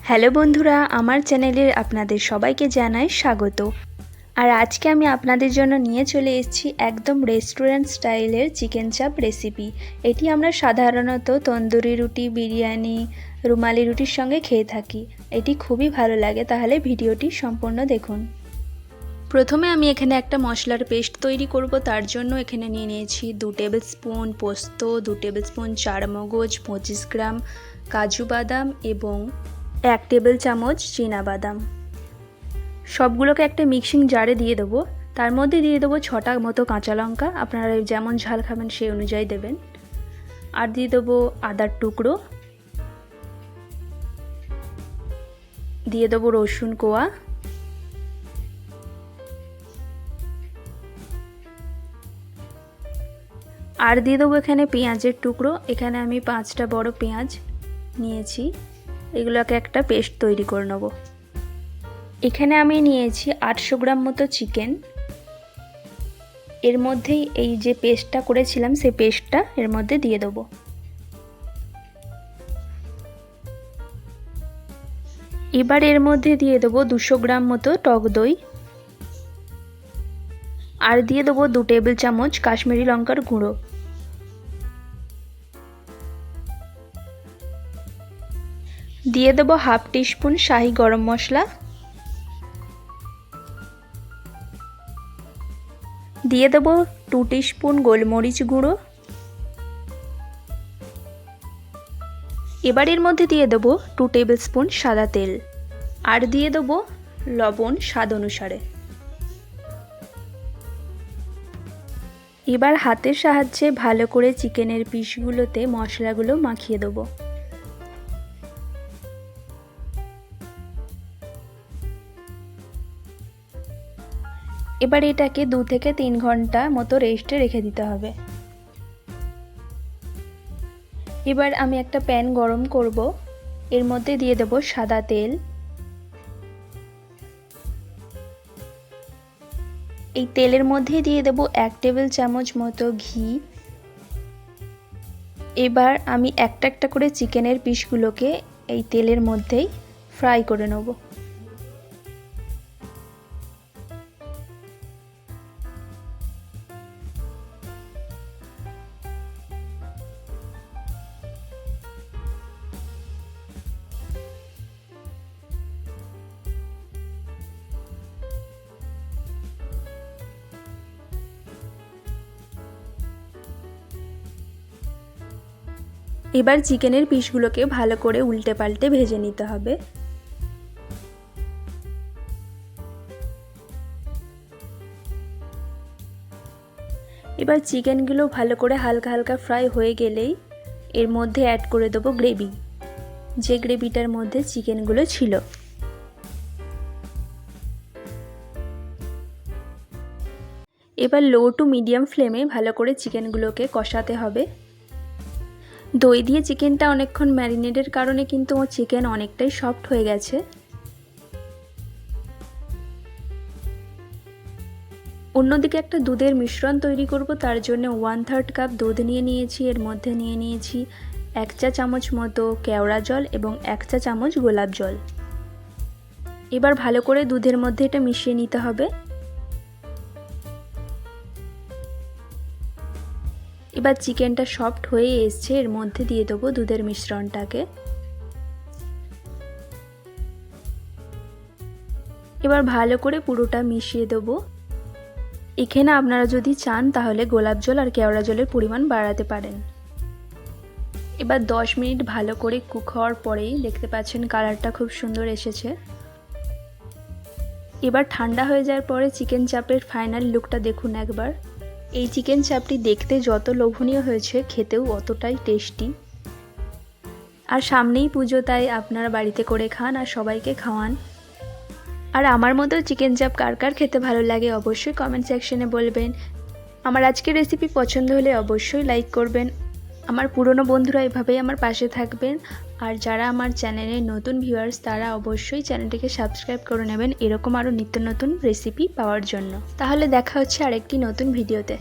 Hello বন্ধুরা, আমার চ্যানেলে আপনাদের সবাইকে জানাই স্বাগত। আর আজকে আমি আপনাদের জন্য নিয়ে চলে এসেছি একদম রেস্টুরেন্ট স্টাইলের চিকেন চাপ রেসিপি। এটি আমরা সাধারণত তন্দুরি রুটি, বিরিয়ানি, রুমালি রুটির সঙ্গে খেয়ে থাকি। এটি খুবই ভালো লাগে, তাহলে ভিডিওটি সম্পূর্ণ দেখুন। প্রথমে আমি এখানে একটা মশলার পেস্ট তৈরি করব। তার জন্য এখানে নিয়ে নিয়েছি 2 টেবিল স্পুন পোস্ত, 2 টেবিল স্পুন চারমগজ, 25 গ্রাম কাজু বাদাম এবং 1 টেবিল চামচ চীনাবাদাম। সবগুলোকে একটা মিক্সিং জারে দিয়ে দেবো। তার মধ্যে দিয়ে দেবো 6টা মতো কাঁচা লঙ্কা, আপনারা যেমন ঝাল খাবেন সেই অনুযায়ী দেবেন। আর দিয়ে দেবো আদার টুকরো, দিয়ে দেবো রসুন কোয়া, আর দিয়ে দেবো এখানে পেঁয়াজের টুকরো। এখানে আমি 5টা বড় পেঁয়াজ নিয়েছি, এগুলোকে একটা পেস্ট তৈরি করে নেব। এখানে আমি নিয়েছি 800 গ্রাম মতো চিকেন। এর মধ্যেই এই যে পেস্টটা করেছিলাম সেই পেস্টটা এর মধ্যে দিয়ে দেবো। এবার এর মধ্যে দিয়ে দেবো 200 গ্রাম মতো টক দই, আর দিয়ে দেবো 2 টেবিল চামচ কাশ্মীরি লঙ্কার গুঁড়ো। দিয়ে দেবো হাফ টিস্পুন শাহি গরম মশলা, দিয়ে দেবো 2 টিস্পুন গোলমরিচ গুঁড়ো। এবার এর মধ্যে দিয়ে দেবো 2 টেবিল স্পুন সাদা তেল, আর দিয়ে দেবো লবণ স্বাদ অনুসারে। এবার হাতের সাহায্যে ভালো করে চিকেনের পিসগুলোতে মশলাগুলো মাখিয়ে দেবো। এবার এটাকে 2 থেকে 3 ঘন্টা মতো রেস্টে রেখে দিতে হবে। এবার আমি একটা প্যান গরম করব, এর মধ্যে দিয়ে দেব সাদা তেল। এই তেলের মধ্যে দিয়ে দেব 1 টেবিল চামচ মতো ঘি। এবার আমি একটা একটা করে চিকেনের পিসগুলোকে এই তেলের মধ্যেই ফ্রাই করে নেব। এবার চিকেনের পিসগুলোকে ভালো করে উল্টে পাল্টে ভেজে নিতে হবে। এবার চিকেনগুলো ভালো করে হালকা হালকা ফ্রাই হয়ে গেলেই এর মধ্যে অ্যাড করে দেবো গ্রেভি, যে গ্রেভিটার মধ্যে চিকেনগুলো ছিল। এবার লো টু মিডিয়াম ফ্লেমে ভালো করে চিকেনগুলোকে কষাতে হবে। দই দিয়ে চিকেনটা অনেকক্ষণ ম্যারিনেটের কারণে কিন্তু চিকেন অনেকটাই সফট হয়ে গেছে। অন্যদিকে একটা দুধের মিশ্রণ তৈরি করব। তার জন্য 1/3 কাপ দুধ নিয়ে নিয়েছি। এর মধ্যে নিয়ে নিয়েছি 1 চা চামচ মতো কেওড়া জল এবং 1 চা চামচ গোলাপ জল। এবার ভালো করে দুধের মধ্যে এটা মিশিয়ে নিতে হবে। এবার চিকেনটা সফট হয়ে এসছে, এর মধ্যে দিয়ে দেবো দুধের মিশ্রণটাকে। এবার ভালো করে পুরোটা মিশিয়ে দেবো। এখানে আপনারা যদি চান তাহলে গোলাপ জল আর কেওড়া জলের পরিমাণ বাড়াতে পারেন। এবার 10 মিনিট ভালো করে কুক হওয়ার পরেই দেখতে পাচ্ছেন কালারটা খুব সুন্দর এসেছে। এবার ঠান্ডা হয়ে যাওয়ার পরে চিকেন চাপের ফাইনাল লুকটা দেখুন একবার। এই চিকেন চাপটি দেখতে যত লোভনীয় হয়েছে, খেতেও অতটাই টেস্টি। আর সামনেই পুজো, তাই আপনারা বাড়িতে করে খান আর সবাইকে খাওয়ান। আর আমার মতো চিকেন চাপ কার কার খেতে ভালো লাগে অবশ্যই কমেন্ট সেকশনে বলবেন। আমার আজকের রেসিপি পছন্দ হলে অবশ্যই লাইক করবেন। আমার পুরনো বন্ধুরা এভাবেই আমার পাশে থাকবেন। আর যারা আমার চ্যানেলের নতুন ভিউয়ার্স তারা অবশ্যই চ্যানেলটিকে সাবস্ক্রাইব করে নেবেন এরকম আরও নিত্য নতুন রেসিপি পাওয়ার জন্য। তাহলে দেখা হচ্ছে আরেকটি নতুন ভিডিওতে।